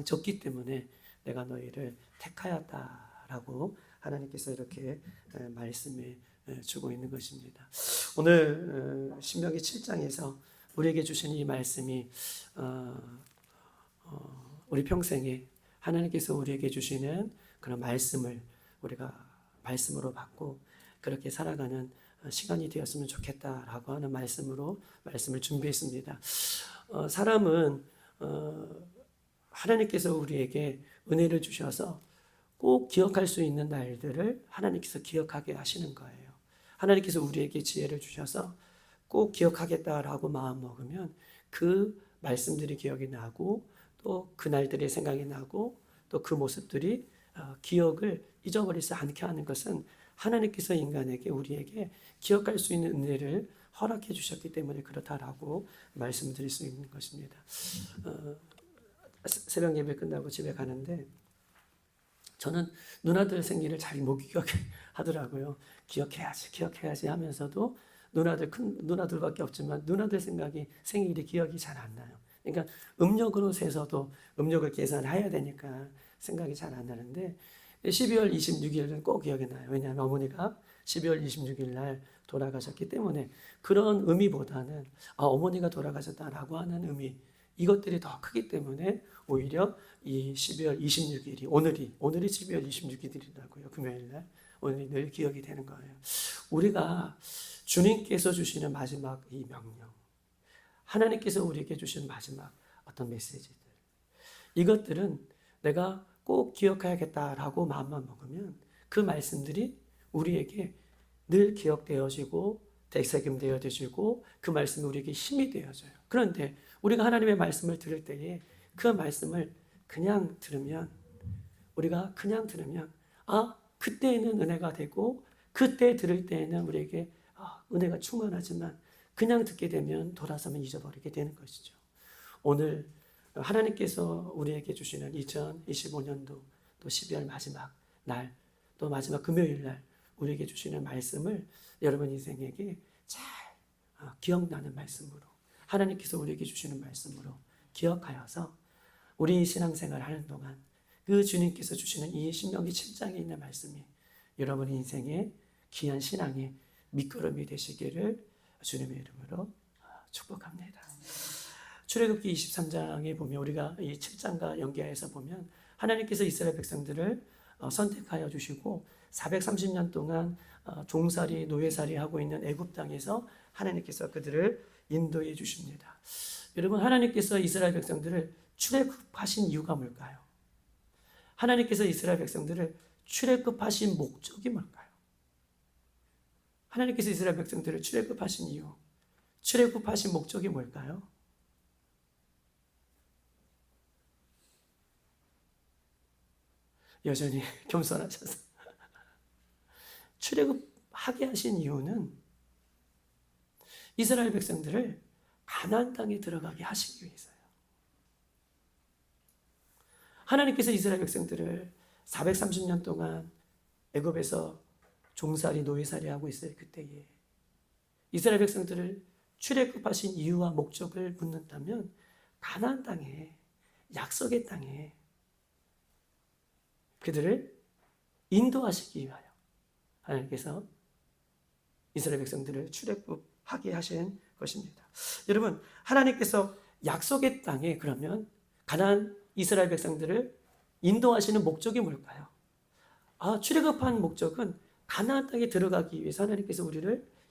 적기 때문에 내가 너희를 택하였다라고 하나님께서 이렇게 말씀해 주고 있는 것입니다. 오늘 신명기 7장에서 우리에게 주신 이 말씀이 우리 평생에 하나님께서 우리에게 주시는 그런 말씀을 우리가 말씀으로 받고 그렇게 살아가는 시간이 되었으면 좋겠다라고 하는 말씀을 준비했습니다. 사람은 하나님께서 우리에게 은혜를 주셔서 꼭 기억할 수 있는 날들을 하나님께서 기억하게 하시는 거예요. 하나님께서 우리에게 지혜를 주셔서 꼭 기억하겠다라고 마음먹으면 그 말씀들이 기억이 나고 또 그 날들이 생각이 나고 또 그 모습들이 기억을 잊어버리지 않게 하는 것은 하나님께서 인간에게 우리에게 기억할 수 있는 은혜를 허락해 주셨기 때문에 그렇다라고 말씀드릴 수 있는 것입니다. 새벽 예배 끝나고 집에 가는데 저는 누나들 생일을 잘 못 기억하더라고요. 기억해야지 하면서도 큰 누나들밖에 없지만 누나들 생일이 기억이 잘 안 나요. 그러니까 음력으로 세서도 음력을 계산해야 되니까 생각이 잘 안 나는데 12월 26일은 꼭 기억이 나요. 왜냐하면 어머니가 12월 26일 날 돌아가셨기 때문에 그런 의미보다는 어머니가 돌아가셨다라고 하는 의미 이것들이 더 크기 때문에 오히려 이 12월 26일이 오늘이 12월 26일이라고요. 금요일 날 오늘이 늘 기억이 되는 거예요. 우리가 주님께서 주시는 마지막 이 명령 하나님께서 우리에게 주신 마지막 어떤 메시지들 이것들은 내가 꼭 기억해야겠다라고 마음만 먹으면 그 말씀들이 우리에게 늘 기억되어지고 되새김되어지고 그 말씀이 우리에게 힘이 되어져요. 그런데 우리가 하나님의 말씀을 들을 때에 그 말씀을 우리가 그냥 들으면 그때에는 은혜가 되고 그때 들을 때에는 우리에게 은혜가 충만하지만 그냥 듣게 되면 돌아서면 잊어버리게 되는 것이죠. 오늘 하나님께서 우리에게 주시는 2025년도 또 12월 마지막 날 또 마지막 금요일 날 우리에게 주시는 말씀을 여러분 인생에게 잘 기억나는 말씀으로 하나님께서 우리에게 주시는 말씀으로 기억하여서 우리 신앙생활 하는 동안 그 주님께서 주시는 이 신명기 7장에 있는 말씀이 여러분 인생의 귀한 신앙의 밑거름이 되시기를 주님의 이름으로 축복합니다. 출애굽기 23장에 보면 우리가 이 7장과 연계해서 보면 하나님께서 이스라엘 백성들을 선택하여 주시고 430년 동안 종살이 노예살이 하고 있는 애굽 땅에서 하나님께서 그들을 인도해 주십니다. 여러분 하나님께서 이스라엘 백성들을 출애굽하신 이유가 뭘까요? 하나님께서 이스라엘 백성들을 출애굽하신 목적이 뭘까요? 하나님께서 이스라엘 백성들을 출애굽하신 이유, 출애굽하신 목적이 뭘까요? 여전히 겸손하셔서 출애굽하게 하신 이유는 이스라엘 백성들을 가나안 땅에 들어가게 하시기 위해서요. 하나님께서 이스라엘 백성들을 430년 동안 애굽에서 종살이 노예살이 하고 있어요. 그때에 이스라엘 백성들을 출애굽하신 이유와 목적을 묻는다면 가나안 땅에 약속의 땅에 그들을 인도하시기 위하여 하나님께서 이스라엘 백성들을 출애굽하게 하신 것입니다. 여러분 하나님께서 약속의 땅에 그러면 가나안 이스라엘 백성들을 인도하시는 목적이 뭘까요? 출애굽한 목적은 가나안 땅에 들어가기 위해서 하나님께서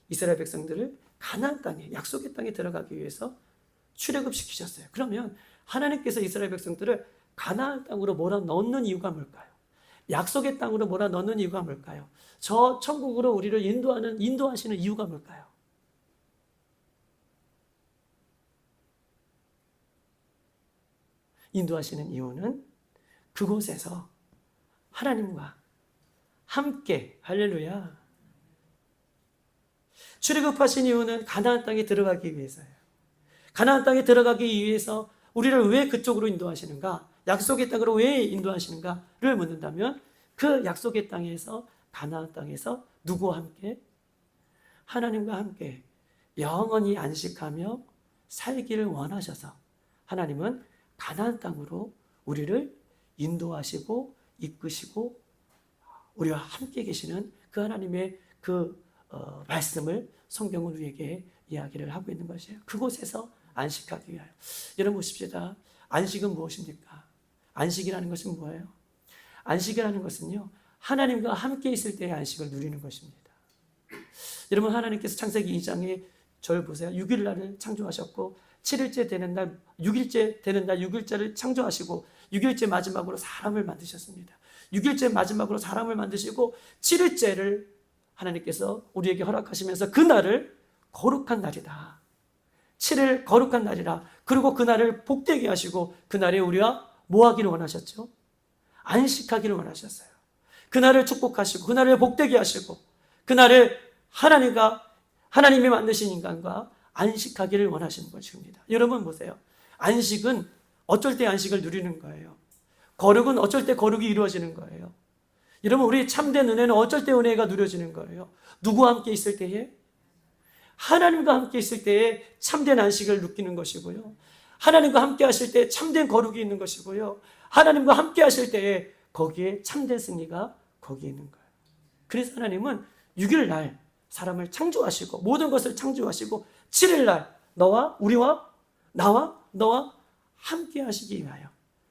이스라엘 백성들을 가나안 땅에 약속의 땅에 들어가기 위해서 출애굽시키셨어요. 그러면 하나님께서 이스라엘 백성들을 가나안 땅으로 몰아넣는 이유가 뭘까요? 약속의 땅으로 몰아넣는 이유가 뭘까요? 저 천국으로 우리를 인도하시는 이유가 뭘까요? 인도하시는 이유는 그곳에서 하나님과 함께 할렐루야 출애굽하신 이유는 가나안 땅에 들어가기 위해서예요. 가나안 땅에 들어가기 위해서 우리를 왜 그쪽으로 인도하시는가? 약속의 땅으로 왜 인도하시는가를 묻는다면 그 약속의 땅에서 가나안 땅에서 누구와 함께? 하나님과 함께 영원히 안식하며 살기를 원하셔서 하나님은 가나안 땅으로 우리를 인도하시고 이끄시고 우리와 함께 계시는 그 하나님의 그 말씀을 성경은 우리에게 이야기를 하고 있는 것이에요. 그곳에서 안식하기 위하여. 여러분 보십시다. 안식은 무엇입니까? 안식이라는 것은 뭐예요? 안식이라는 것은요, 하나님과 함께 있을 때의 안식을 누리는 것입니다. 여러분, 하나님께서 창세기 2장에 절 보세요. 6일 날을 창조하셨고 7일째 되는 날, 6일째 되는 날 6일째를 창조하시고 6일째 마지막으로 사람을 만드셨습니다. 6일째 마지막으로 사람을 만드시고 7일째를 하나님께서 우리에게 허락하시면서 그 날을 거룩한 날이다. 7일 거룩한 날이라. 그리고 그 날을 복되게 하시고 그 날에 우리와 뭐 하기를 원하셨죠? 안식하기를 원하셨어요. 그 날을 축복하시고 그 날을 복되게 하시고 그 날을 하나님이 만드신 인간과 안식하기를 원하시는 것입니다. 여러분 보세요. 안식은 어쩔 때 안식을 누리는 거예요. 거룩은 어쩔 때 거룩이 이루어지는 거예요. 여러분, 우리 참된 은혜는 어쩔 때 은혜가 누려지는 거예요. 누구와 함께 있을 때에? 하나님과 함께 있을 때에 참된 안식을 느끼는 것이고요. 하나님과 함께 하실 때 참된 거룩이 있는 것이고요. 하나님과 함께 하실 때에 거기에 참된 승리가 거기에 있는 거예요. 그래서 하나님은 6일 날 사람을 창조하시고 모든 것을 창조하시고 7일 날 나와 함께 하시기 위하여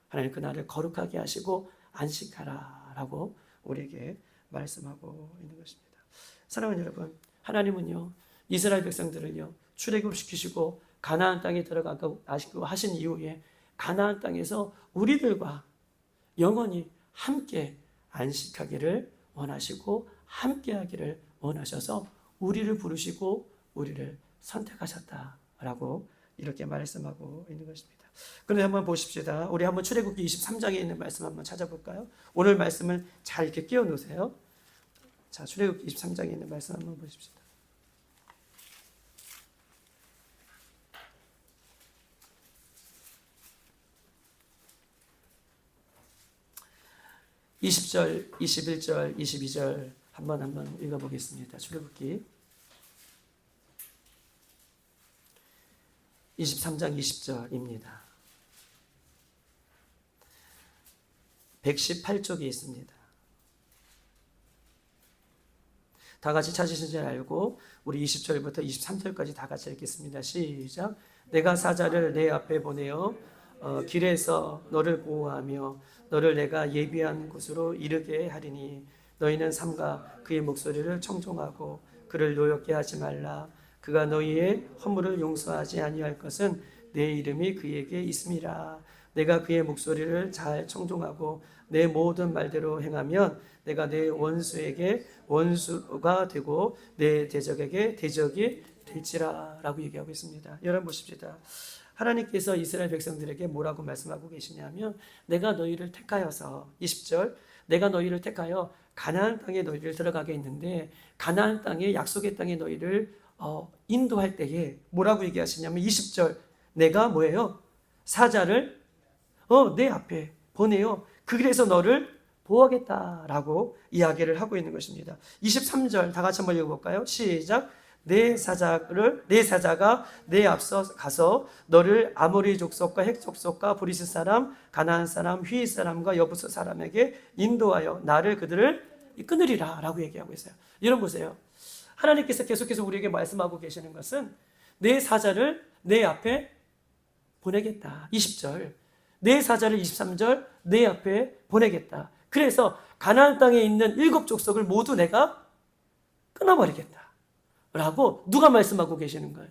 하나님 그 날을 거룩하게 하시고 안식하라라고 우리에게 말씀하고 있는 것입니다. 사랑하는 여러분, 하나님은요 이스라엘 백성들을요 출애굽시키시고 가나안 땅에 들어가고 하신 이후에 가나안 땅에서 우리들과 영원히 함께 안식하기를 원하시고 함께하기를 원하셔서 우리를 부르시고 우리를 선택하셨다라고 이렇게 말씀하고 있는 것입니다. 그런데 한번 보십시다. 우리 한번 출애굽기 23장에 있는 말씀 한번 찾아볼까요? 오늘 말씀을 잘 이렇게 끼워 놓으세요. 자, 출애굽기 23장에 있는 말씀 한번 보십시다. (20절) (21절) (22절) 한번 읽어보겠습니다. 출애굽기 23장 20절입니다. 118쪽에 있습니다. 다 같이 찾으신 줄 알고 우리 20절부터 23절까지 다 같이 읽겠습니다. 시작. 내가 사자를 내 앞에 보내어 길에서 너를 보호하며 너를 내가 예비한 곳으로 이르게 하리니 너희는 삼가 그의 목소리를 청종하고 그를 노엽게 하지 말라. 그가 너희의 허물을 용서하지 아니할 것은 내 이름이 그에게 있음이라. 내가 그의 목소리를 잘 청종하고 내 모든 말대로 행하면 내가 내 원수에게 원수가 되고 내 대적에게 대적이 될지라 라고 얘기하고 있습니다. 여러분 보십시다. 하나님께서 이스라엘 백성들에게 뭐라고 말씀하고 계시냐면 내가 너희를 택하여서 20절 내가 너희를 택하여 가나안 땅에 너희를 들어가게 했는데 가나안 땅에 약속의 땅에 너희를 인도할 때에 뭐라고 얘기하시냐면 20절 내가 뭐예요? 사자를 내 앞에 보내요. 그래서 너를 보호하겠다라고 이야기를 하고 있는 것입니다. 23절 다 같이 한번 읽어볼까요? 시작. 내 사자가 내 앞서 가서 너를 아모리 족속과 헷 족속과 브리스 사람, 가나안 사람, 휘잇 사람과 여부스 사람에게 인도하여 나를 그들을 끊으리라 라고 얘기하고 있어요. 여러분 보세요. 하나님께서 계속해서 우리에게 말씀하고 계시는 것은 내 사자를 내 앞에 보내겠다. 20절. 내 사자를 23절 내 앞에 보내겠다. 그래서 가나안 땅에 있는 7 족속을 모두 내가 끊어버리겠다. 라고 누가 말씀하고 계시는 거예요?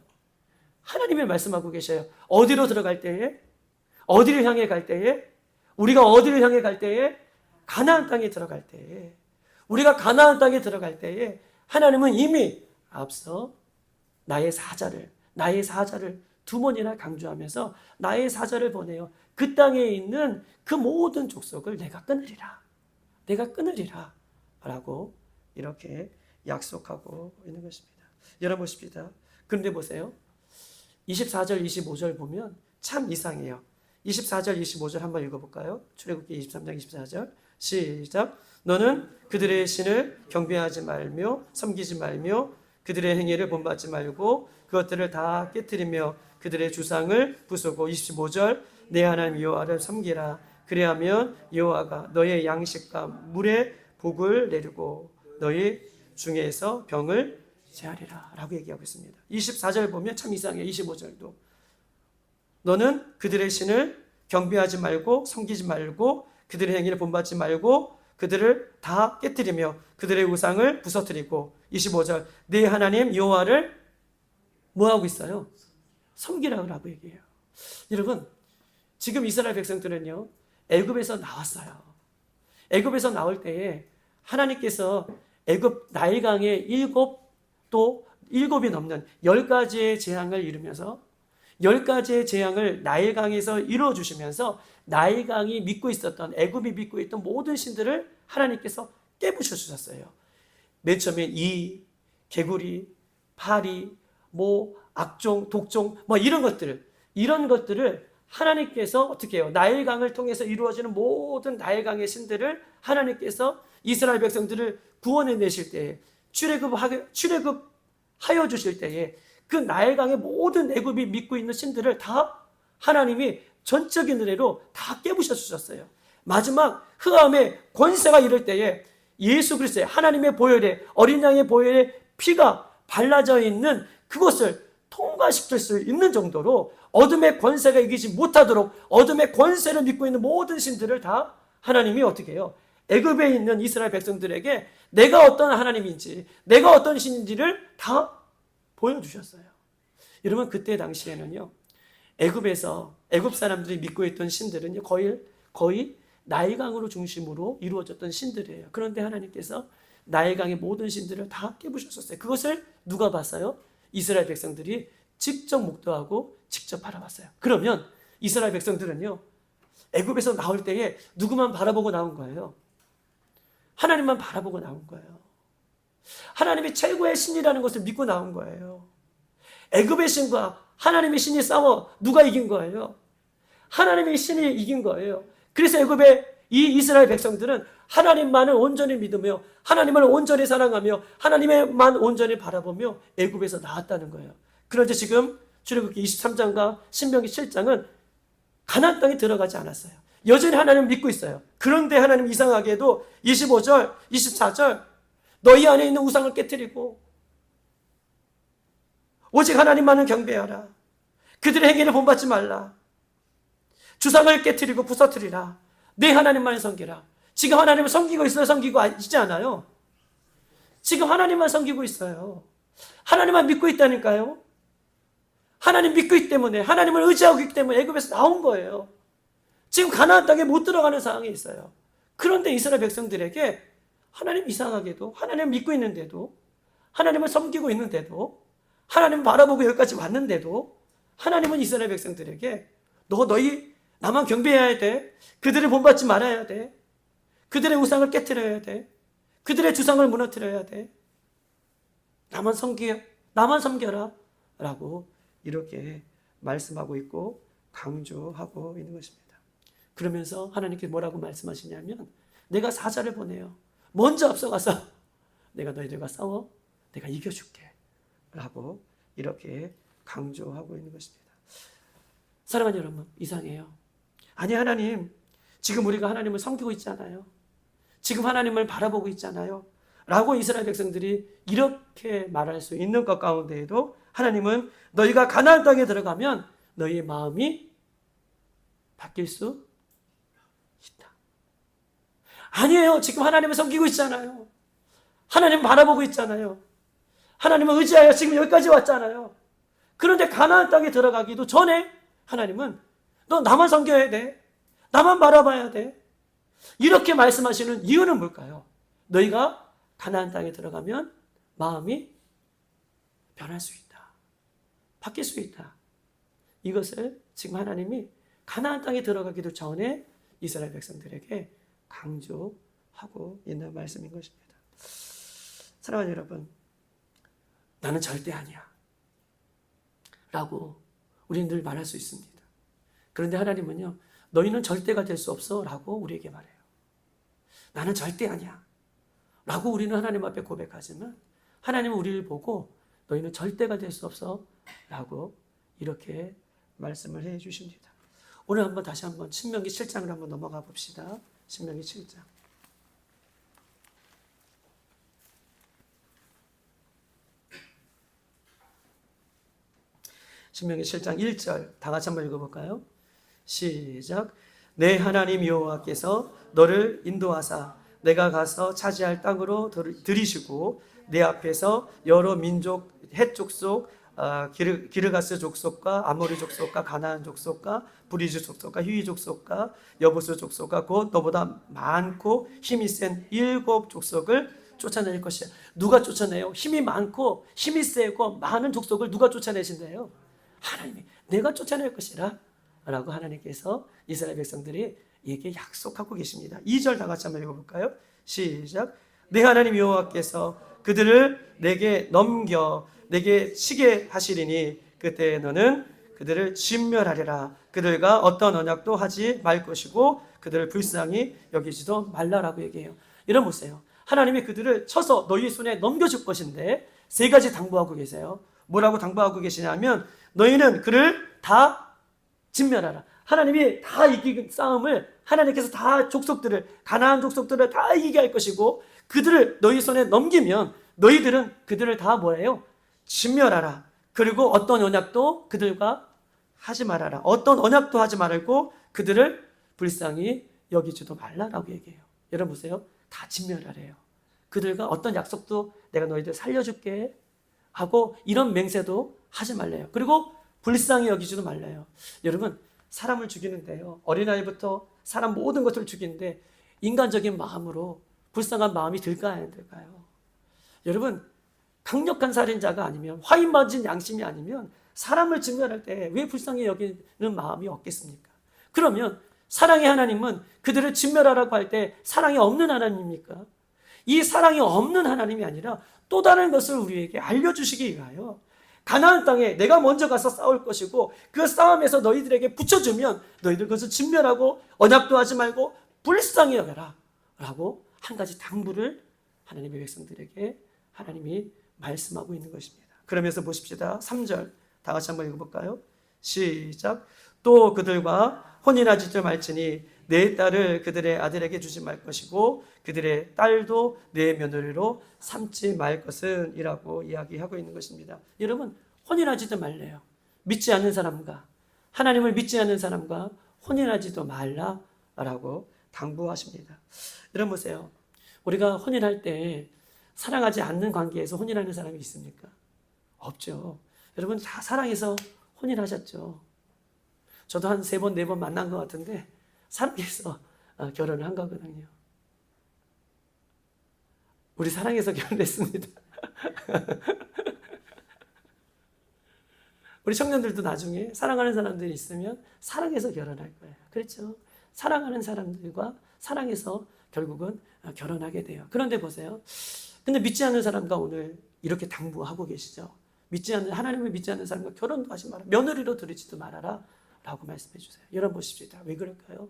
하나님이 말씀하고 계셔요. 어디로 들어갈 때에? 어디를 향해 갈 때에? 우리가 어디를 향해 갈 때에? 가나안 땅에 들어갈 때에. 우리가 가나안 땅에 들어갈 때에 하나님은 이미 앞서 나의 사자를 2번이나 강조하면서 나의 사자를 보내요. 그 땅에 있는 그 모든 족속을 내가 끊으리라 라고 이렇게 약속하고 있는 것입니다. 여러분 보십시다. 그런데 보세요. 24절 25절 보면 참 이상해요. 24절 25절 한번 읽어볼까요? 출애굽기 23장 24절 시작. 너는 그들의 신을 경배하지 말며 섬기지 말며 그들의 행위를 본받지 말고 그것들을 다 깨뜨리며 그들의 주상을 부수고 25절 내 하나님 여호와를 섬기라. 그리하면 여호와가 너의 양식과 물의 복을 내리고 너희 중에서 병을 제하리라 라고 얘기하고 있습니다. 24절 보면 참 이상해요. 25절도 너는 그들의 신을 경배하지 말고 섬기지 말고 그들의 행위를 본받지 말고 그들을 다 깨뜨리며 그들의 우상을 부서뜨리고 25절 네 하나님 여호와를 뭐하고 있어요? 섬기라고 얘기해요. 여러분 지금 이스라엘 백성들은요 애굽에서 나왔어요. 애굽에서 나올 때에 하나님께서 애굽 나일강에 일곱이 넘는 10가지의 재앙을 이루면서 10가지의 재앙을 나일강에서 이루어 주시면서 나일강이 믿고 있었던 애굽이 믿고 있던 모든 신들을 하나님께서 깨부셔 주셨어요. 맨 처음엔 이 개구리, 파리, 악종, 독종 이런 것들을 하나님께서 어떻게 해요? 나일강을 통해서 이루어지는 모든 나일강의 신들을 하나님께서 이스라엘 백성들을 구원해 내실 때에 출애굽하여 주실 때에 그 나일강의 모든 애굽이 믿고 있는 신들을 다 하나님이 전적인 은혜로 다 깨부셔 주셨어요. 마지막 흑암의 권세가 이를 때에 예수 그리스도의 하나님의 보혈에 어린 양의 보혈에 피가 발라져 있는 그것을 통과시킬 수 있는 정도로 어둠의 권세가 이기지 못하도록 어둠의 권세를 믿고 있는 모든 신들을 다 하나님이 어떻게 해요? 애굽에 있는 이스라엘 백성들에게 내가 어떤 하나님인지 내가 어떤 신인지를 다 보여주셨어요. 여러분 그때 당시에는요 애굽에서 애굽 사람들이 믿고 있던 신들은 거의 나일강으로 중심으로 이루어졌던 신들이에요. 그런데 하나님께서 나일강의 모든 신들을 다 깨부셨었어요. 그것을 누가 봤어요? 이스라엘 백성들이 직접 목도하고 직접 바라봤어요. 그러면 이스라엘 백성들은요 애굽에서 나올 때에 누구만 바라보고 나온 거예요? 하나님만 바라보고 나온 거예요. 하나님이 최고의 신이라는 것을 믿고 나온 거예요. 애굽의 신과 하나님의 신이 싸워 누가 이긴 거예요? 하나님의 신이 이긴 거예요. 그래서 애굽의 이 이스라엘 백성들은 하나님만을 온전히 믿으며 하나님을 온전히 사랑하며 하나님만 온전히 바라보며 애굽에서 나왔다는 거예요. 그런데 지금 출애굽기 23장과 신명기 7장은 가나안 땅에 들어가지 않았어요. 여전히 하나님을 믿고 있어요. 그런데 하나님 이상하게도 25절, 24절 너희 안에 있는 우상을 깨뜨리고 오직 하나님만을 경배하라. 그들의 행위를 본받지 말라. 주상을 깨뜨리고 부서뜨리라. 내 하나님만을 섬기라. 지금 하나님을 섬기고 있어요? 섬기고 있지 않아요? 지금 하나님만 섬기고 있어요. 하나님만 믿고 있다니까요. 하나님 믿고 있기 때문에 하나님을 의지하고 있기 때문에 애굽에서 나온 거예요. 지금 가나안 땅에 못 들어가는 상황에 있어요. 그런데 이스라엘 백성들에게 하나님 이상하게도 하나님을 믿고 있는데도 하나님을 섬기고 있는데도 하나님 바라보고 여기까지 왔는데도 하나님은 이스라엘 백성들에게 너희 나만 경배해야 돼. 그들을 본받지 말아야 돼. 그들의 우상을 깨트려야 돼. 그들의 주상을 무너뜨려야 돼. 나만 섬겨라 라고 이렇게 말씀하고 있고 강조하고 있는 것입니다. 그러면서 하나님께서 뭐라고 말씀하시냐면 내가 사자를 보내요. 먼저 앞서가서 내가 너희들과 싸워 내가 이겨줄게 라고 이렇게 강조하고 있는 것입니다. 사랑하는 여러분 이상해요. 아니 하나님 지금 우리가 하나님을 섬기고 있잖아요. 지금 하나님을 바라보고 있잖아요 라고 이스라엘 백성들이 이렇게 말할 수 있는 것 가운데에도 하나님은 너희가 가나안 땅에 들어가면 너희의 마음이 바뀔 수 있다. 아니에요. 지금 하나님을 섬기고 있잖아요. 하나님 바라보고 있잖아요. 하나님을 의지하여 지금 여기까지 왔잖아요. 그런데 가나안 땅에 들어가기도 전에 하나님은 너 나만 섬겨야 돼. 나만 바라봐야 돼. 이렇게 말씀하시는 이유는 뭘까요? 너희가 가나안 땅에 들어가면 마음이 변할 수 있다. 바뀔 수 있다. 이것을 지금 하나님이 가나안 땅에 들어가기도 전에 이스라엘 백성들에게 강조하고 있는 말씀인 것입니다. 사랑하는 여러분, 나는 절대 아니야 라고 우리는 늘 말할 수 있습니다. 그런데 하나님은요, 너희는 절대가 될 수 없어 라고 우리에게 말해요. 나는 절대 아니야 라고 우리는 하나님 앞에 고백하지만 하나님은 우리를 보고 너희는 절대가 될 수 없어 라고 이렇게 말씀을 해 주십니다. 오늘 한번 다시 한번 신명기 7장으로 한번 넘어가 봅시다. 신명기 7장. 신명기 7장 1절 다 같이 한번 읽어볼까요? 시작. 내 하나님 여호와께서 너를 인도하사 내가 가서 차지할 땅으로 들이시고 내 앞에서 여러 민족 헷 족속 기르가스 족속과 아모리 족속과 가나안 족속과 브리즈 족속과 히위 족속과 여부스 족속과 곧 너보다 많고 힘이 센 7 족속을 쫓아낼 것이야. 누가 쫓아내요? 힘이 많고 힘이 세고 많은 족속을 누가 쫓아내신대요? 하나님이. 내가 쫓아낼 것이라 라고 하나님께서 이스라엘 백성들에게 약속하고 계십니다. 2절 다 같이 한번 읽어볼까요? 시작. 내 하나님 여호와께서 그들을 내게 넘겨 내게 치게 하시리니 그때 너는 그들을 진멸하리라. 그들과 어떤 언약도 하지 말 것이고 그들을 불쌍히 여기지도 말라라고 얘기해요. 이런 보세요. 하나님이 그들을 쳐서 너희 손에 넘겨줄 것인데 세 가지 당부하고 계세요. 뭐라고 당부하고 계시냐면 너희는 그를 다 진멸하라. 하나님이 다 이기는 싸움을 하나님께서 다 족속들을 가나안 족속들을 다 이기게 할 것이고 그들을 너희 손에 넘기면 너희들은 그들을 다 뭐예요? 진멸하라. 그리고 어떤 언약도 그들과 하지 말아라. 어떤 언약도 하지 말고 그들을 불쌍히 여기지도 말라라고 얘기해요. 여러분 보세요. 다 진멸하래요. 그들과 어떤 약속도 내가 너희들 살려줄게 하고 이런 맹세도 하지 말래요. 그리고 불쌍히 여기지도 말래요. 여러분 사람을 죽이는데요. 어린아이부터 사람 모든 것을 죽이는데 인간적인 마음으로 불쌍한 마음이 들까요? 안 들까요? 여러분 강력한 살인자가 아니면 화인받은 양심이 아니면 사람을 진멸할 때 왜 불쌍히 여기는 마음이 없겠습니까? 그러면 사랑의 하나님은 그들을 진멸하라고 할 때 사랑이 없는 하나님입니까? 이 사랑이 없는 하나님이 아니라 또 다른 것을 우리에게 알려주시기 위하여 가나안 땅에 내가 먼저 가서 싸울 것이고 그 싸움에서 너희들에게 붙여주면 너희들 그것을 진멸하고 언약도 하지 말고 불쌍히 여겨라 라고 한 가지 당부를 하나님의 백성들에게 하나님이 말씀하고 있는 것입니다. 그러면서 보십시다. 3절 다 같이 한번 읽어볼까요? 시작. 또 그들과 혼인하지 말지니 내 딸을 그들의 아들에게 주지 말 것이고 그들의 딸도 내 며느리로 삼지 말 것은 이라고 이야기하고 있는 것입니다. 여러분 혼인하지도 말래요. 믿지 않는 사람과 하나님을 믿지 않는 사람과 혼인하지도 말라라고 당부하십니다. 여러분 보세요. 우리가 혼인할 때 사랑하지 않는 관계에서 혼인하는 사람이 있습니까? 없죠. 여러분 다 사랑해서 혼인하셨죠. 저도 한 3번, 4번 만난 것 같은데 사랑해서 결혼을 한 거거든요. 우리 사랑해서 결혼했습니다. 우리 청년들도 나중에 사랑하는 사람들이 있으면 사랑해서 결혼할 거예요. 그렇죠? 사랑하는 사람들과 사랑해서 결국은 결혼하게 돼요. 그런데 보세요. 근데 믿지 않는 사람과 오늘 이렇게 당부하고 계시죠. 하나님을 믿지 않는 사람과 결혼도 하지 마라. 며느리로 들이지도 말아라 라고 말씀해 주세요. 여러분 보십시다. 왜 그럴까요?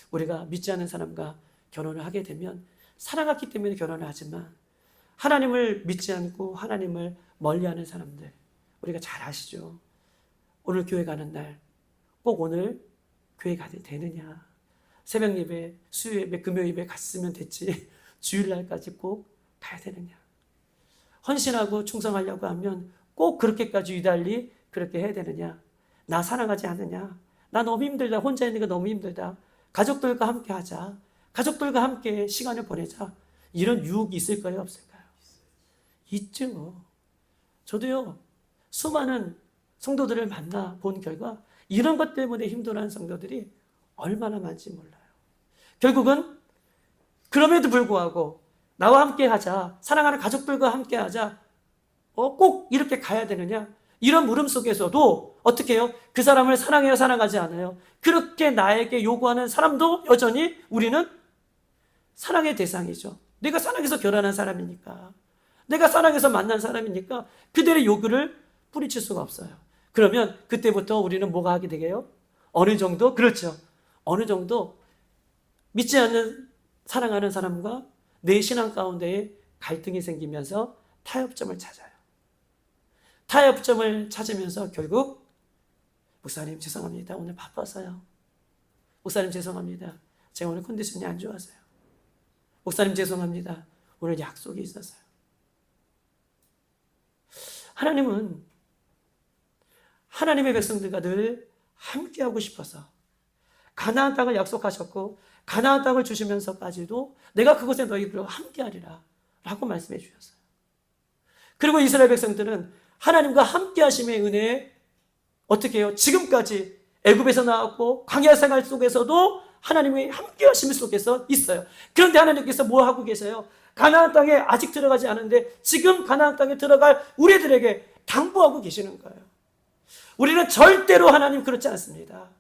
우리가 믿지 않는 사람과 결혼을 하게 되면 사랑했기 때문에 결혼을 하지만 하나님을 믿지 않고 하나님을 멀리하는 사람들 우리가 잘 아시죠. 오늘 교회 가는 날 꼭 오늘 교회 가도 되느냐. 새벽 예배, 수요 예배, 금요 예배 갔으면 됐지 주일날까지 꼭 가야 되느냐. 헌신하고 충성하려고 하면 꼭 그렇게까지 유달리 그렇게 해야 되느냐. 나 사랑하지 않느냐. 나 너무 힘들다. 혼자 있는 거 너무 힘들다. 가족들과 함께 하자. 가족들과 함께 시간을 보내자. 이런 유혹이 있을까요? 없을까요? 있죠. 저도요. 수많은 성도들을 만나 본 결과 이런 것 때문에 힘들어하는 성도들이 얼마나 많은지 몰라요. 결국은 그럼에도 불구하고 나와 함께 하자. 사랑하는 가족들과 함께 하자. 꼭 이렇게 가야 되느냐? 이런 물음 속에서도 어떻게 해요? 그 사람을 사랑해요? 사랑하지 않아요? 그렇게 나에게 요구하는 사람도 여전히 우리는 사랑의 대상이죠. 내가 사랑해서 결혼한 사람이니까. 내가 사랑해서 만난 사람이니까 그들의 요구를 뿌리칠 수가 없어요. 그러면 그때부터 우리는 뭐가 하게 되게요? 어느 정도? 그렇죠. 어느 정도 믿지 않는 사랑하는 사람과 내 신앙 가운데에 갈등이 생기면서 타협점을 찾아요. 타협점을 찾으면서 결국 목사님 죄송합니다. 오늘 바빠서요. 목사님 죄송합니다. 제가 오늘 컨디션이 안 좋아서요. 목사님 죄송합니다. 오늘 약속이 있어서요. 하나님은 하나님의 백성들과 늘 함께하고 싶어서 가나안 땅을 약속하셨고 가나안 땅을 주시면서까지도 내가 그곳에 너희들과 함께하리라 라고 말씀해 주셨어요. 그리고 이스라엘 백성들은 하나님과 함께하심의 은혜에 어떻게 해요? 지금까지 애굽에서 나왔고 광야 생활 속에서도 하나님의 함께하심 속에서 있어요. 그런데 하나님께서 뭐 하고 계세요? 가나안 땅에 아직 들어가지 않은데 지금 가나안 땅에 들어갈 우리들에게 당부하고 계시는 거예요. 우리는 절대로 하나님 그렇지 않습니다.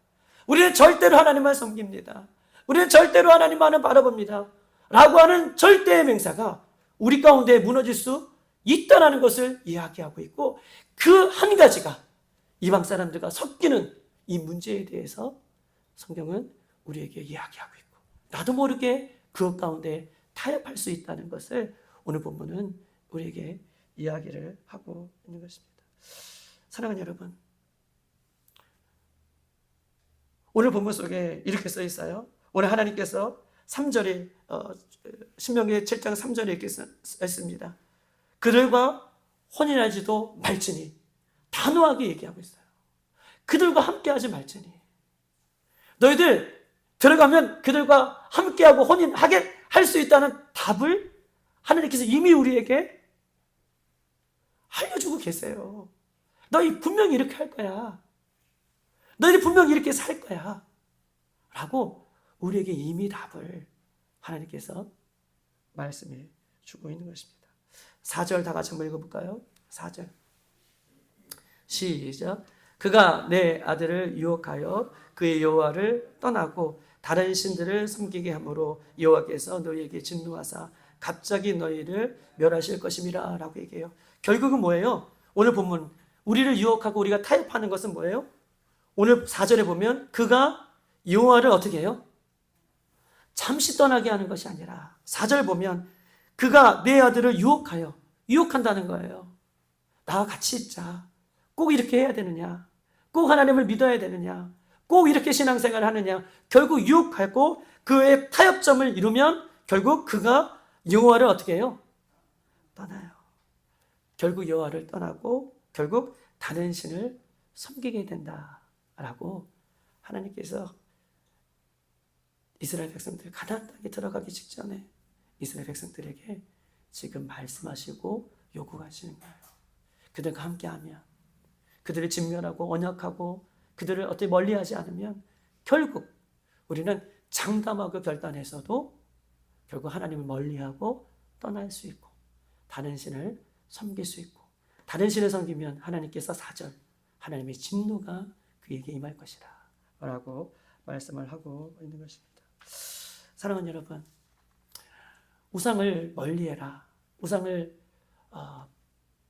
우리는 절대로 하나님만 섬깁니다. 우리는 절대로 하나님만을 바라봅니다. 라고 하는 절대의 맹세가 우리 가운데 무너질 수 있다는 것을 이야기하고 있고 그 한 가지가 이방 사람들과 섞이는 이 문제에 대해서 성경은 우리에게 이야기하고 있고 나도 모르게 그것 가운데 타협할 수 있다는 것을 오늘 본문은 우리에게 이야기를 하고 있는 것입니다. 사랑하는 여러분, 오늘 본문 속에 이렇게 써 있어요. 오늘 하나님께서 3절에 신명기 7장 3절에 이렇게 했습니다. 그들과 혼인하지도 말지니 단호하게 얘기하고 있어요. 그들과 함께하지 말지니 너희들 들어가면 그들과 함께하고 혼인하게 할 수 있다는 답을 하나님께서 이미 우리에게 알려주고 계세요. 너희 분명히 이렇게 할 거야. 너희들 분명히 이렇게 살 거야. 라고 우리에게 이미 답을 하나님께서 말씀해 주고 있는 것입니다. 4절 다 같이 한번 읽어볼까요? 4절 시작. 그가 내 아들을 유혹하여 그의 여호와를 떠나고 다른 신들을 섬기게 함으로 여호와께서 너희에게 진노하사 갑자기 너희를 멸하실 것임이라 라고 얘기해요. 결국은 뭐예요? 오늘 본문 우리를 유혹하고 우리가 타협하는 것은 뭐예요? 오늘 4절에 보면 그가 여호와를 어떻게 해요? 잠시 떠나게 하는 것이 아니라 4절 보면 그가 내 아들을 유혹한다는 거예요. 나와 같이 있자. 꼭 이렇게 해야 되느냐? 꼭 하나님을 믿어야 되느냐? 꼭 이렇게 신앙생활을 하느냐? 결국 유혹하고 그의 타협점을 이루면 결국 그가 여호와를 어떻게 해요? 떠나요. 결국 여호와를 떠나고 결국 다른 신을 섬기게 된다라고 하나님께서 이스라엘 백성들 가나안 땅에 들어가기 직전에 이스라엘 백성들에게 지금 말씀하시고 요구하시는 거예요. 그들과 함께하면 그들을 진멸하고 언약하고 그들을 어떻게 멀리하지 않으면 결국 우리는 장담하고 결단해서도 결국 하나님을 멀리하고 떠날 수 있고 다른 신을 섬길 수 있고 다른 신을 섬기면 하나님께서 4절 하나님의 진노가 그에게 임할 것이라 라고 말씀을 하고 있는 것입니다. 사랑하는 여러분, 우상을 멀리해라. 우상을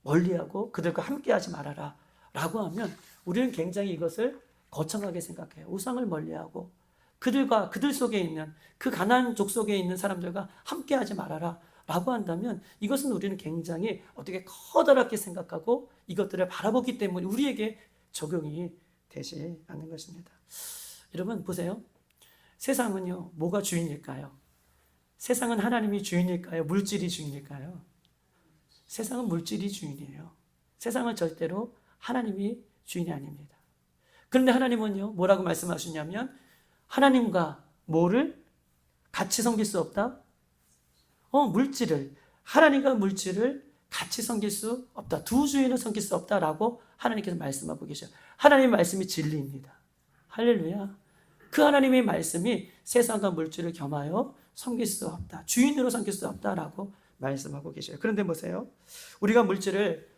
멀리하고 그들과 함께하지 말아라 라고 하면 우리는 굉장히 이것을 거창하게 생각해요. 우상을 멀리하고 그들과 그들 속에 있는 그 가나안족 속에 있는 사람들과 함께하지 말아라 라고 한다면 이것은 우리는 굉장히 어떻게 커다랗게 생각하고 이것들을 바라보기 때문에 우리에게 적용이 되지 않는 것입니다. 여러분 보세요. 세상은요 뭐가 주인일까요? 세상은 하나님이 주인일까요? 물질이 주인일까요? 세상은 물질이 주인이에요. 세상은 절대로 하나님이 주인이 아닙니다. 그런데 하나님은요 뭐라고 말씀하시냐면 하나님과 뭐를 같이 섬길 수 없다? 물질을 하나님과 물질을 같이 섬길 수 없다. 두 주인을 섬길 수 없다라고 하나님께서 말씀하고 계셔요. 하나님의 말씀이 진리입니다. 할렐루야. 그 하나님의 말씀이 세상과 물질을 겸하여 섬길 수 없다. 주인으로 섬길 수 없다라고 말씀하고 계셔요. 그런데 보세요. 우리가 물질을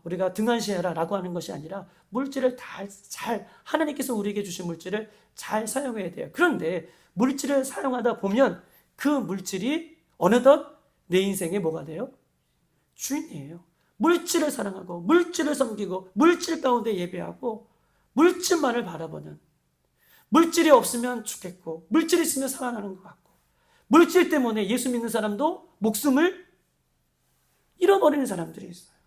우리가 등한시해라 라고 하는 것이 아니라 물질을 잘 하나님께서 우리에게 주신 물질을 잘 사용해야 돼요. 그런데 물질을 사용하다 보면 그 물질이 어느덧 내 인생에 뭐가 돼요? 주인이에요. 물질을 사랑하고 물질을 섬기고 물질 가운데 예배하고 물질만을 바라보는 물질이 없으면 죽겠고 물질이 있으면 살아나는 것 같고 물질 때문에 예수 믿는 사람도 목숨을 잃어버리는 사람들이 있어요.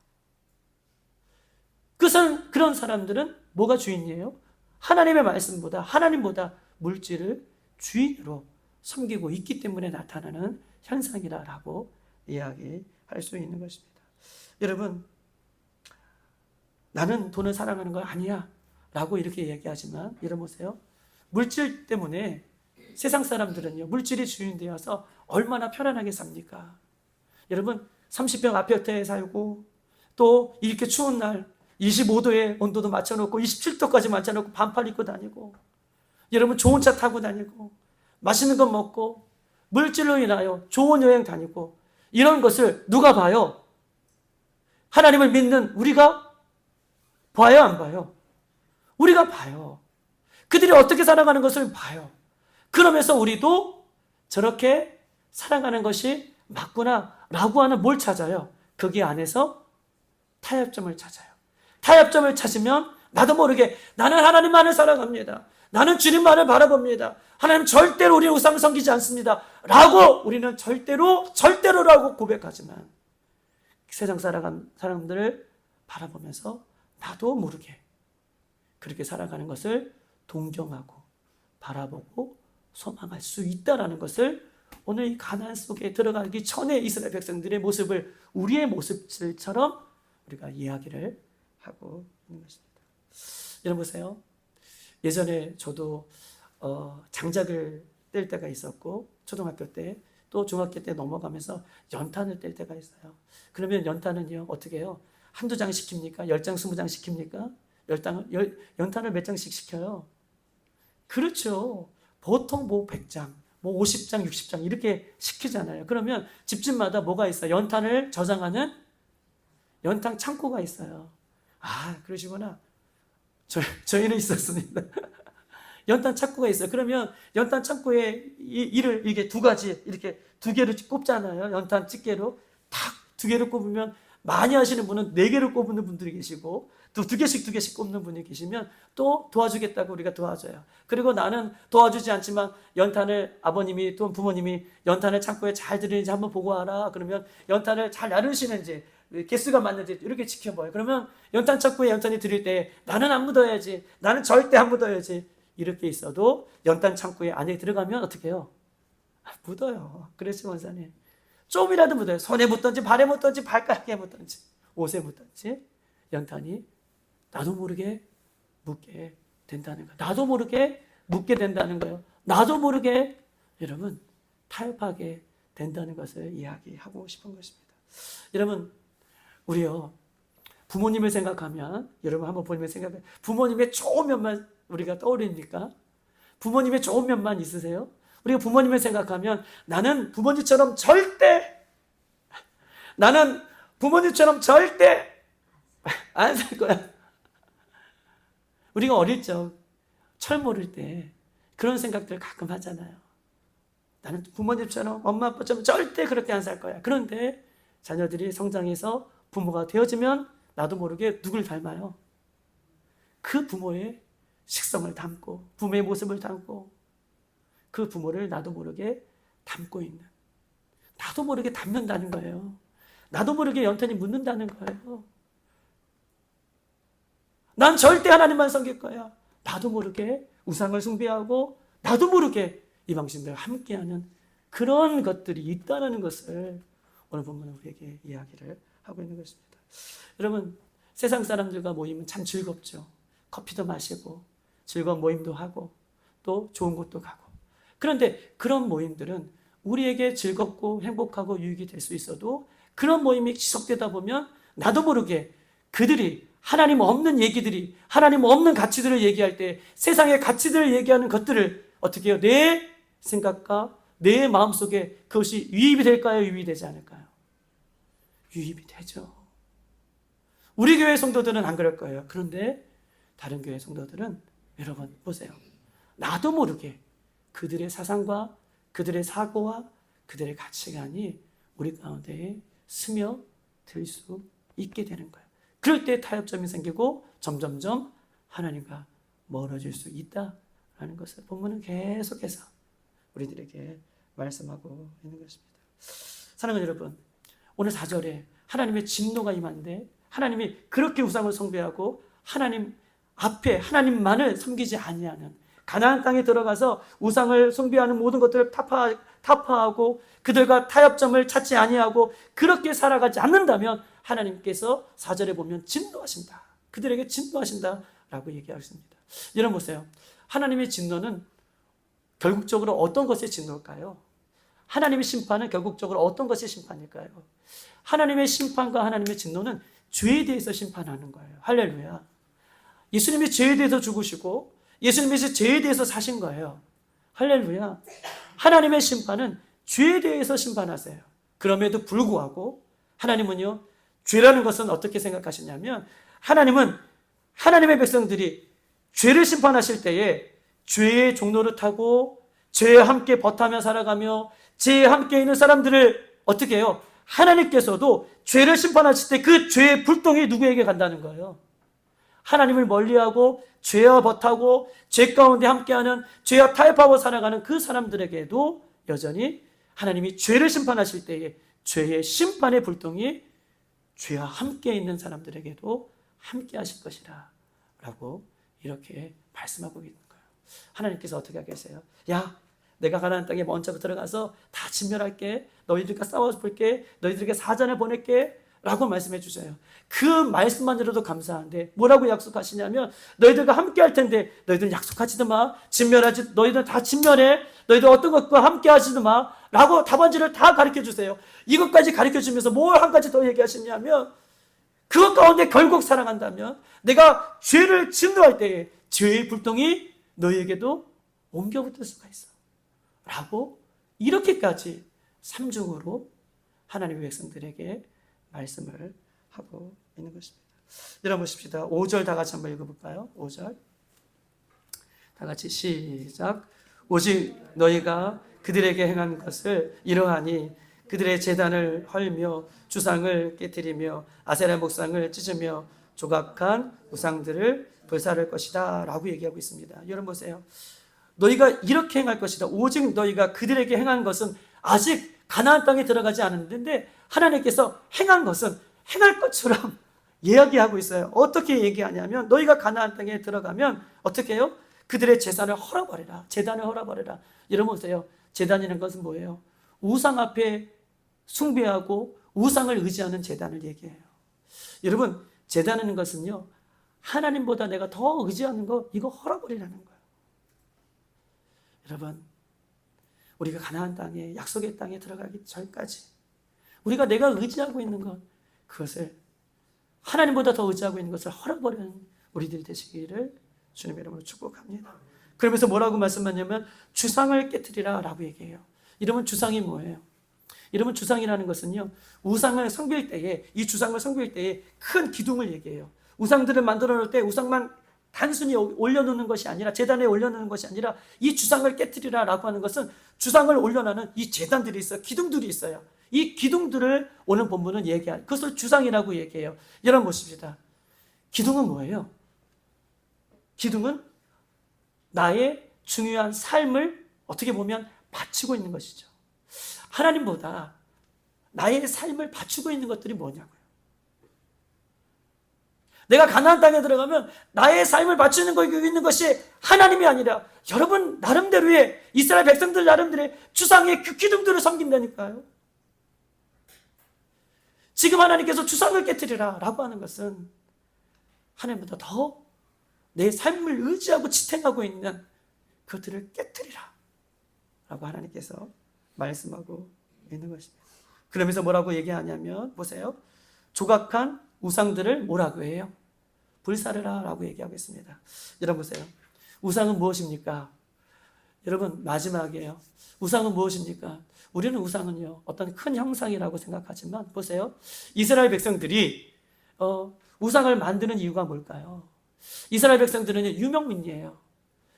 그런 사람들은 뭐가 주인이에요? 하나님의 말씀보다 하나님보다 물질을 주인으로 섬기고 있기 때문에 나타나는 현상이라고 이야기할 수 있는 것입니다. 여러분, 나는 돈을 사랑하는 거 아니야 라고 이렇게 얘기하지만, 여러분 보세요. 물질 때문에 세상 사람들은요, 물질이 주인 되어서 얼마나 편안하게 삽니까? 여러분, 30평 아파트에 살고, 또 이렇게 추운 날 25도의 온도도 맞춰놓고 27도까지 맞춰놓고 반팔 입고 다니고, 여러분 좋은 차 타고 다니고 맛있는 거 먹고 물질로 인하여 좋은 여행 다니고, 이런 것을 누가 봐요? 하나님을 믿는 우리가 봐요, 안 봐요? 우리가 봐요. 그들이 어떻게 살아가는 것을 봐요. 그러면서 우리도 저렇게 살아가는 것이 맞구나 라고 하는 뭘 찾아요? 거기 안에서 타협점을 찾아요. 타협점을 찾으면 나도 모르게 나는 하나님만을 살아갑니다. 나는 주님만을 바라봅니다. 하나님 절대로 우리 우상 섬기지 않습니다 라고 우리는 절대로라고 고백하지만, 세상 살아간 사람들을 바라보면서 나도 모르게 그렇게 살아가는 것을 동경하고 바라보고 소망할 수 있다는 것을 오늘 이 가나안 속에 들어가기 전에 이스라엘 백성들의 모습을 우리의 모습들처럼 우리가 이야기를 하고 있는 것입니다. 여러분 보세요. 예전에 저도 장작을 뗄 때가 있었고, 초등학교 때 또 중학교 때 넘어가면서 연탄을 뗄 때가 있어요. 그러면 연탄은요 어떻게 해요? 한두 장 시킵니까? 10장, 20장 시킵니까? 연탄을 몇 장씩 시켜요? 그렇죠. 보통 100장, 50장, 60장 이렇게 시키잖아요. 그러면 집집마다 뭐가 있어요? 연탄을 저장하는 연탄 창고가 있어요. 아, 그러시구나. 저희는 있었습니다. 연탄 창고가 있어요. 그러면 연탄 창고에 이를 이게 두 가지, 이렇게 두 개를 꼽잖아요. 연탄 집게로 탁 두 개를 꼽으면, 많이 하시는 분은 4개를 꼽는 분들이 계시고, 또 두 개씩 꼽는 분이 계시면 또 도와주겠다고 우리가 도와줘요. 그리고 나는 도와주지 않지만 연탄을 아버님이 또 부모님이 연탄을 창고에 잘 들이는지 한번 보고 와라. 그러면 연탄을 잘 나르시는지, 개수가 맞는지 이렇게 지켜봐요. 그러면 연탄 창고에 연탄이 들일 때 나는 안 묻어야지, 나는 절대 안 묻어야지, 이렇게 있어도 연탄 창고에 안에 들어가면 어떻게 해요? 묻어요. 그렇죠, 원사님. 좀이라도 묻어요. 손에 묻든지 발에 묻든지 발가락에 묻든지 옷에 묻든지 연탄이 나도 모르게 묻게 된다는 거예요. 나도 모르게 묻게 된다는 거예요. 나도 모르게 여러분 타협하게 된다는 것을 이야기하고 싶은 것입니다. 여러분, 우리요 부모님을 생각하면, 여러분 한번 부모님을 생각해, 부모님의 좋은 면만 우리가 떠올립니까? 부모님의 좋은 면만 있으세요? 우리가 부모님을 생각하면 나는 부모님처럼 절대 안 살 거야. 우리가 어릴 적 철 모를 때 그런 생각들 가끔 하잖아요. 나는 부모님처럼, 엄마 아빠처럼 절대 그렇게 안 살 거야. 그런데 자녀들이 성장해서 부모가 되어지면 나도 모르게 누굴 닮아요? 그 부모의 식성을 담고, 부모의 모습을 담고, 그 부모를 나도 모르게 담고 있는, 나도 모르게 닮는다는 거예요. 나도 모르게 연탄이 묻는다는 거예요. 난 절대 하나님만 섬길 거야. 나도 모르게 우상을 숭배하고, 나도 모르게 이방신들과 함께하는 그런 것들이 있다는 것을 오늘 본문은 우리에게 이야기를 하고 있는 것입니다. 여러분, 세상 사람들과 모이면 참 즐겁죠. 커피도 마시고 즐거운 모임도 하고 또 좋은 곳도 가고. 그런데 그런 모임들은 우리에게 즐겁고 행복하고 유익이 될 수 있어도, 그런 모임이 지속되다 보면 나도 모르게 그들이 하나님 없는 얘기들이, 하나님 없는 가치들을 얘기할 때 세상의 가치들을 얘기하는 것들을 어떻게 해요? 내 생각과 내 마음속에 그것이 유입이 될까요? 유입이 되지 않을까요? 유입이 되죠. 우리 교회 성도들은 안 그럴 거예요. 그런데 다른 교회 성도들은, 여러분 보세요. 나도 모르게 그들의 사상과 그들의 사고와 그들의 가치관이 우리 가운데에 스며들 수 있게 되는 거예요. 그럴 때 타협점이 생기고 점점점 하나님과 멀어질 수 있다라는 것을 본문은 계속해서 우리들에게 말씀하고 있는 것입니다. 사랑하는 여러분, 오늘 4절에 하나님의 진노가 임한데, 하나님이 그렇게 우상을 숭배하고 하나님 앞에 하나님만을 섬기지 아니하는 가나안 땅에 들어가서 우상을 숭배하는 모든 것들을 타파하고 그들과 타협점을 찾지 아니하고 그렇게 살아가지 않는다면 하나님께서 4절에 보면 진노하신다. 그들에게 진노하신다라고 얘기하십니다. 여러분 보세요. 하나님의 진노는 결국적으로 어떤 것의 진노일까요? 하나님의 심판은 결국적으로 어떤 것의 심판일까요? 하나님의 심판과 하나님의 진노는 죄에 대해서 심판하는 거예요. 할렐루야. 예수님이 죄에 대해서 죽으시고 예수님이 죄에 대해서 사신 거예요. 할렐루야. 하나님의 심판은 죄에 대해서 심판하세요. 그럼에도 불구하고 하나님은요, 죄라는 것은 어떻게 생각하시냐면 하나님은 하나님의 백성들이 죄를 심판하실 때에 죄의 종로를 타고 죄와 함께 버타며 살아가며 죄에 함께 있는 사람들을 어떻게 해요? 하나님께서도 죄를 심판하실 때 그 죄의 불똥이 누구에게 간다는 거예요? 하나님을 멀리하고 죄와 버타고 죄 가운데 함께하는 죄와 타협하고 살아가는 그 사람들에게도 여전히 하나님이 죄를 심판하실 때에 죄의 심판의 불똥이 죄와 함께 있는 사람들에게도 함께 하실 것이라 라고 이렇게 말씀하고 있는 거예요. 하나님께서 어떻게 하겠어요? 야, 내가 가나안 땅에 먼저 들어가서 다 진멸할게. 너희들과 싸워볼게. 너희들에게 사전을 보낼게. 라고 말씀해 주세요. 그 말씀만으로도 감사한데 뭐라고 약속하시냐면 너희들과 함께 할 텐데 너희들은 약속하지도 마. 진멸하지, 너희들은 다 진멸해. 너희들 어떤 것과 함께 하지도 마. 라고 답안지를 다 가르쳐 주세요. 이것까지 가르쳐 주면서 뭘 한 가지 더 얘기하시냐면 그것 가운데 결국 사랑한다면 내가 죄를 진노할 때에 죄의 불똥이 너희에게도 옮겨붙을 수가 있어. 라고 이렇게까지 삼중으로 하나님의 백성들에게 말씀을 하고 있는 것입니다. 여러분 보십시다. 5절 다 같이 한번 읽어볼까요? 5절 다 같이 시작. 오직 너희가 그들에게 행한 것을 이러하니 그들의 제단을 헐며 주상을 깨뜨리며 아세라 목상을 찢으며 조각한 우상들을 불사를 것이다 라고 얘기하고 있습니다. 여러분 보세요. 너희가 이렇게 행할 것이다. 오직 너희가 그들에게 행한 것은 아직 가나안 땅에 들어가지 않았는데 하나님께서 행한 것은 행할 것처럼 이야기하고 있어요. 어떻게 얘기하냐면 너희가 가나안 땅에 들어가면 어떻게 해요? 그들의 제단을 헐어버리라. 제단을 헐어버리라. 여러분 보세요. 제단이라는 것은 뭐예요? 우상 앞에 숭배하고 우상을 의지하는 제단을 얘기해요. 여러분 제단이라는 것은요, 하나님보다 내가 더 의지하는 거 이거 헐어버리라는 거예요. 여러분 우리가 가나안 땅에 약속의 땅에 들어가기 전까지 우리가 내가 의지하고 있는 것 그것을 하나님보다 더 의지하고 있는 것을 헐어버리는 우리들이 되시기를 주님의 이름으로 축복합니다. 그러면서 뭐라고 말씀하냐면 주상을 깨뜨리라 라고 얘기해요. 여러분 주상이 뭐예요? 여러분 주상이라는 것은요, 우상을 섬길 때에 이 주상을 섬길 때에 큰 기둥을 얘기해요. 우상들을 만들어 놓을 때 우상만 단순히 올려놓는 것이 아니라 제단에 올려놓는 것이 아니라 이 주상을 깨뜨리라 라고 하는 것은 주상을 올려놓는 이 제단들이 있어요. 기둥들이 있어요. 이 기둥들을 오늘 본문은 얘기해요. 그것을 주상이라고 얘기해요. 여러분 보십시다. 기둥은 뭐예요? 기둥은 나의 중요한 삶을 어떻게 보면 바치고 있는 것이죠. 하나님보다 나의 삶을 바치고 있는 것들이 뭐냐고요. 내가 가나안 땅에 들어가면 나의 삶을 바치는 거 있는 것이 하나님이 아니라 여러분 나름대로의 이스라엘 백성들 나름대로의 주상의 그 기둥들을 섬긴다니까요. 지금 하나님께서 주상을 깨뜨리라 라고 하는 것은 하나님보다 더 내 삶을 의지하고 지탱하고 있는 그것들을 깨뜨리라 라고 하나님께서 말씀하고 있는 것입니다. 그러면서 뭐라고 얘기하냐면 보세요. 조각한 우상들을 뭐라고 해요? 불사르라 라고 얘기하고 있습니다. 여러분 보세요. 우상은 무엇입니까? 여러분 마지막이에요. 우상은 무엇입니까? 우리는 우상은요 어떤 큰 형상이라고 생각하지만 보세요. 이스라엘 백성들이 우상을 만드는 이유가 뭘까요? 이스라엘 백성들은 유목민이에요.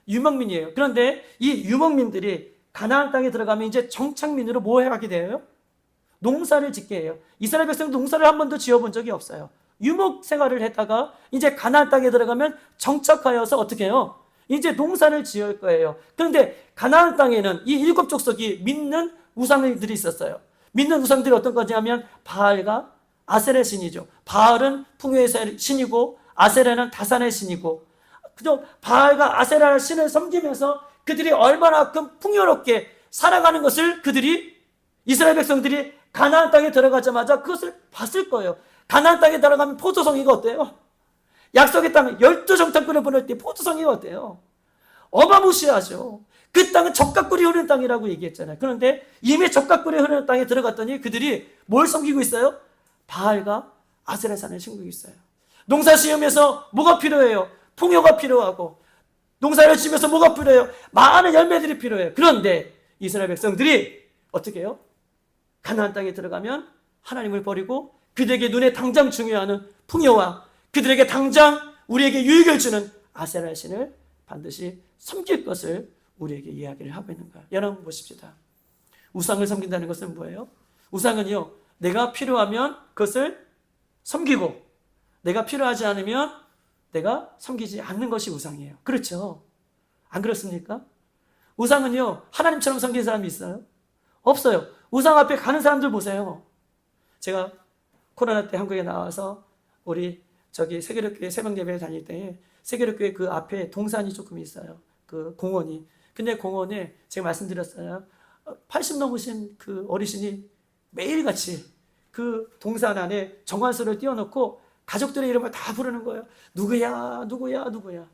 유목민이에요. 그런데 이 유목민들이 가나안 땅에 들어가면 이제 정착민으로 뭐 하게 돼요? 농사를 짓게 해요. 이스라엘 백성은 농사를 한 번도 지어본 적이 없어요. 유목 생활을 했다가 이제 가나안 땅에 들어가면 정착하여서 어떻게 해요? 이제 농사를 지을 거예요. 그런데 가나안 땅에는 이 7 족속이 믿는 우상들이 있었어요. 믿는 우상들이 어떤 거냐면 바알과 아세라 신이죠. 바알은 풍요의 신이고 아세라는 다산의 신이고 그저 바알과 아세라 신을 섬기면서 그들이 얼마나큼 풍요롭게 살아가는 것을 그들이 이스라엘 백성들이 가나안 땅에 들어가자마자 그것을 봤을 거예요. 가나안 땅에 들어가면 포도송이가 어때요? 약속의 땅에 12정탐꾼을 보낼 때 포도송이가 어때요? 어마무시하죠. 그 땅은 적각꿀이 흐르는 땅이라고 얘기했잖아요. 그런데 이미 적각꿀이 흐르는 땅에 들어갔더니 그들이 뭘 섬기고 있어요? 바알과 아세라산을 섬기고 있어요. 농사 지으면서 뭐가 필요해요? 풍요가 필요하고, 농사를 지으면서 뭐가 필요해요? 많은 열매들이 필요해요. 그런데 이스라엘 백성들이 어떻게 해요? 가나안 땅에 들어가면 하나님을 버리고 그들에게 눈에 당장 중요한 풍요와 그들에게 당장 우리에게 유익을 주는 아세라 신을 반드시 섬길 것을 우리에게 이야기를 하고 있는 거예요. 여러분 보십시다. 우상을 섬긴다는 것은 뭐예요? 우상은요, 내가 필요하면 그것을 섬기고 내가 필요하지 않으면 내가 섬기지 않는 것이 우상이에요. 그렇죠? 안 그렇습니까? 우상은요, 하나님처럼 섬기는 사람이 있어요? 없어요. 우상 앞에 가는 사람들 보세요. 제가 코로나 때 한국에 나와서 우리 세계력교회 새벽예배 다닐 때 세계력교회 그 앞에 동산이 조금 있어요. 그 공원이. 근데 공원에 제가 말씀드렸어요. 80 넘으신 그 어르신이 매일같이 그 동산 안에 정관수를 띄워놓고 가족들의 이름을 다 부르는 거예요. 누구야, 누구야, 누구야.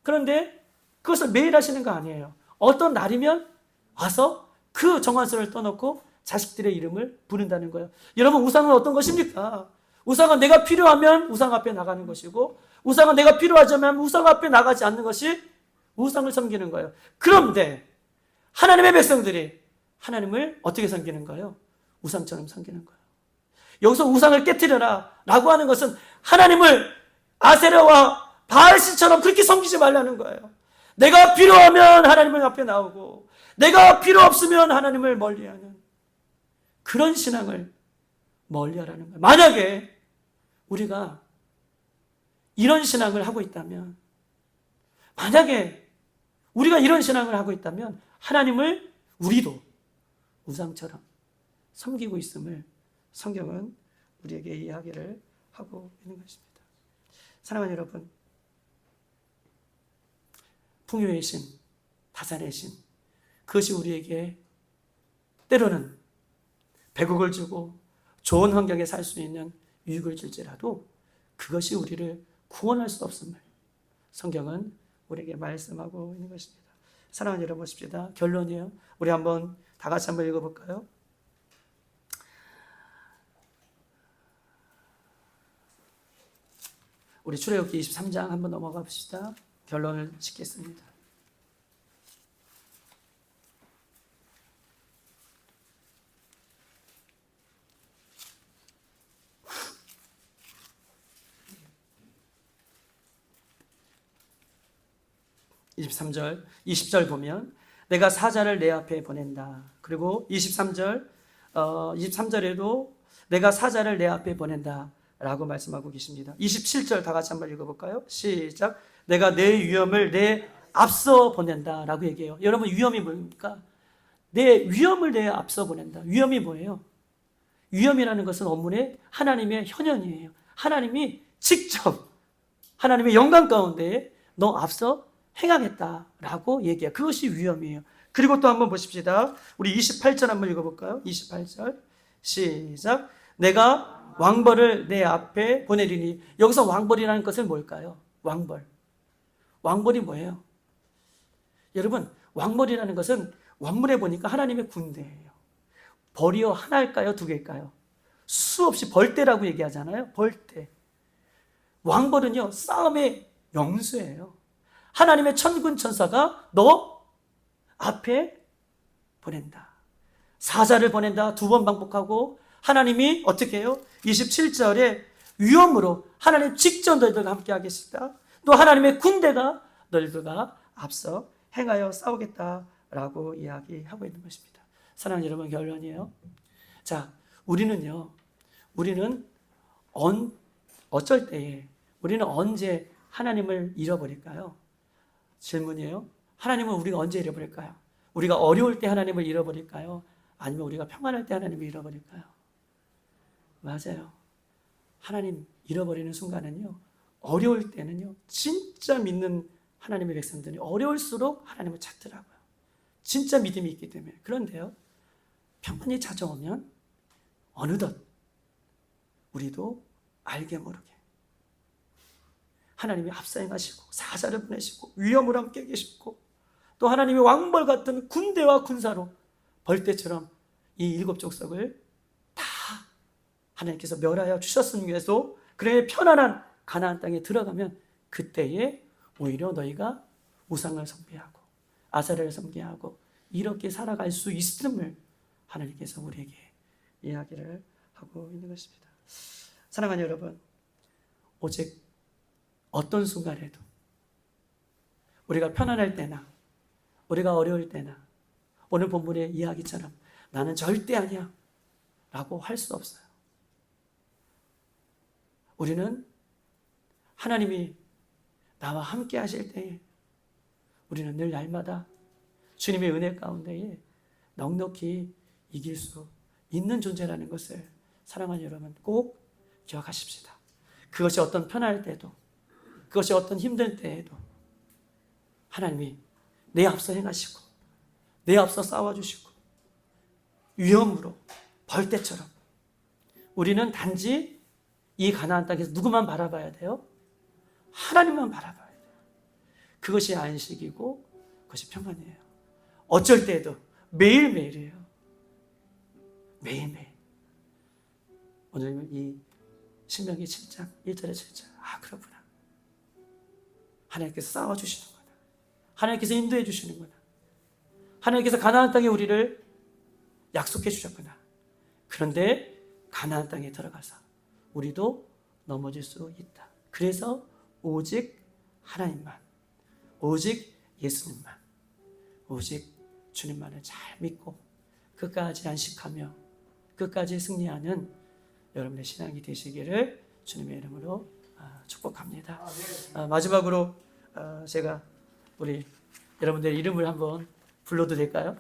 그런데 그것을 매일 하시는 거 아니에요. 어떤 날이면 와서 그 정관수를 떠놓고 자식들의 이름을 부른다는 거예요. 여러분, 우상은 어떤 것입니까? 우상은 내가 필요하면 우상 앞에 나가는 것이고, 우상은 내가 필요하자면 우상 앞에 나가지 않는 것이 우상을 섬기는 거예요. 그런데 하나님의 백성들이 하나님을 어떻게 섬기는가요? 우상처럼 섬기는 거예요. 여기서 우상을 깨뜨려라 라고 하는 것은 하나님을 아세라와 바알신처럼 그렇게 섬기지 말라는 거예요. 내가 필요하면 하나님을 앞에 나오고 내가 필요 없으면 하나님을 멀리하는 그런 신앙을 멀리하라는 거예요. 만약에 우리가 이런 신앙을 하고 있다면, 하나님을 우리도 우상처럼 섬기고 있음을 성경은 우리에게 이야기를 하고 있는 것입니다. 사랑하는 여러분, 풍요의 신, 다산의 신, 그것이 우리에게 때로는 배국을 주고 좋은 환경에 살 수 있는 유익을 줄지라도 그것이 우리를 구원할 수 없음을 성경은 우리에게 말씀하고 있는 것입니다. 사랑하는 여러분 보십시다. 결론이에요. 우리 다 같이 한번 읽어볼까요? 우리 출애굽기 23장 한번 넘어가 봅시다. 결론을 짓겠습니다. (23절) 20절 보면 내가 사자를 내 앞에 보낸다. 그리고 23절에도 내가 사자를 내 앞에 보낸다 라고 말씀하고 계십니다. 27절 다 같이 한번 읽어볼까요? 시작. 내가 내 위엄을 내 앞서 보낸다 라고 얘기해요. 여러분, 위엄이 뭡니까? 내 위엄을 내 앞서 보낸다. 위엄이 뭐예요? 위엄이라는 것은 원문에 하나님의 현현이에요. 하나님이 직접 하나님의 영광 가운데 너 앞서 행하겠다라고 얘기해요. 그것이 위엄이에요. 그리고 또 한번 보십시다. 우리 28절 한번 읽어볼까요? 28절 시작. 내가 왕벌을 내 앞에 보내리니. 여기서 왕벌이라는 것은 뭘까요? 왕벌이 뭐예요? 여러분, 왕벌이라는 것은 원문에 보니까 하나님의 군대예요. 벌이요, 하나일까요? 두 개일까요? 수없이 벌떼라고 얘기하잖아요. 벌떼. 왕벌은요, 싸움의 영수예요. 하나님의 천군 천사가 너 앞에 보낸다. 사자를 보낸다. 2번 반복하고 하나님이 어떻게 해요? 27절에 위엄으로 하나님 직접 너희들과 함께 하겠다. 또 하나님의 군대가 너희들과 앞서 행하여 싸우겠다라고 이야기하고 있는 것입니다. 사랑하는 여러분, 결론이에요. 자, 우리는 어쩔 때에, 우리는 언제 하나님을 잃어버릴까요? 질문이에요. 하나님은 우리가 언제 잃어버릴까요? 우리가 어려울 때 하나님을 잃어버릴까요? 아니면 우리가 평안할 때 하나님을 잃어버릴까요? 맞아요. 하나님 잃어버리는 순간은요, 어려울 때는요, 진짜 믿는 하나님의 백성들이 어려울수록 하나님을 찾더라고요. 진짜 믿음이 있기 때문에. 그런데요, 평안이 찾아오면 어느덧 우리도 알게 모르게 하나님이 합사행하시고 사자를 보내시고 위험을 함께 계시고 또 하나님의 왕벌 같은 군대와 군사로 벌떼처럼 이 일곱 족속을 다 하나님께서 멸하여 주셨음에도 그래 편안한 가나안 땅에 들어가면 그때에 오히려 너희가 우상을 숭배하고 아세라를 숭배하고 이렇게 살아갈 수 있음을 하나님께서 우리에게 이야기를 하고 있는 것입니다. 사랑하는 여러분, 오직 어떤 순간에도 우리가 편안할 때나 우리가 어려울 때나 오늘 본문의 이야기처럼 나는 절대 아니야 라고 할 수 없어요. 우리는 하나님이 나와 함께 하실 때에 우리는 늘 날마다 주님의 은혜 가운데에 넉넉히 이길 수 있는 존재라는 것을 사랑하는 여러분 꼭 기억하십시다. 그것이 어떤 편할 때도 그것이 어떤 힘든 때에도 하나님이 내 앞서 행하시고 내 앞서 싸워주시고 위험으로 벌떼처럼 우리는 단지 이 가나안 땅에서 누구만 바라봐야 돼요? 하나님만 바라봐야 돼요. 그것이 안식이고 그것이 평안이에요. 어쩔 때에도 매일매일이에요. 매일매일. 오늘 이 신명기 7장 1절에 7절 그렇구나. 하나님께서 싸워주시는구나. 하나님께서 인도해 주시는구나. 하나님께서 가나안 땅에 우리를 약속해 주셨구나. 그런데 가나안 땅에 들어가서 우리도 넘어질 수 있다. 그래서 오직 하나님만, 오직 예수님만, 오직 주님만을 잘 믿고 끝까지 안식하며 끝까지 승리하는 여러분의 신앙이 되시기를 주님의 이름으로 축복합니다. 마지막으로 제가 우리 여러분들의 이름을 한번 불러도 될까요?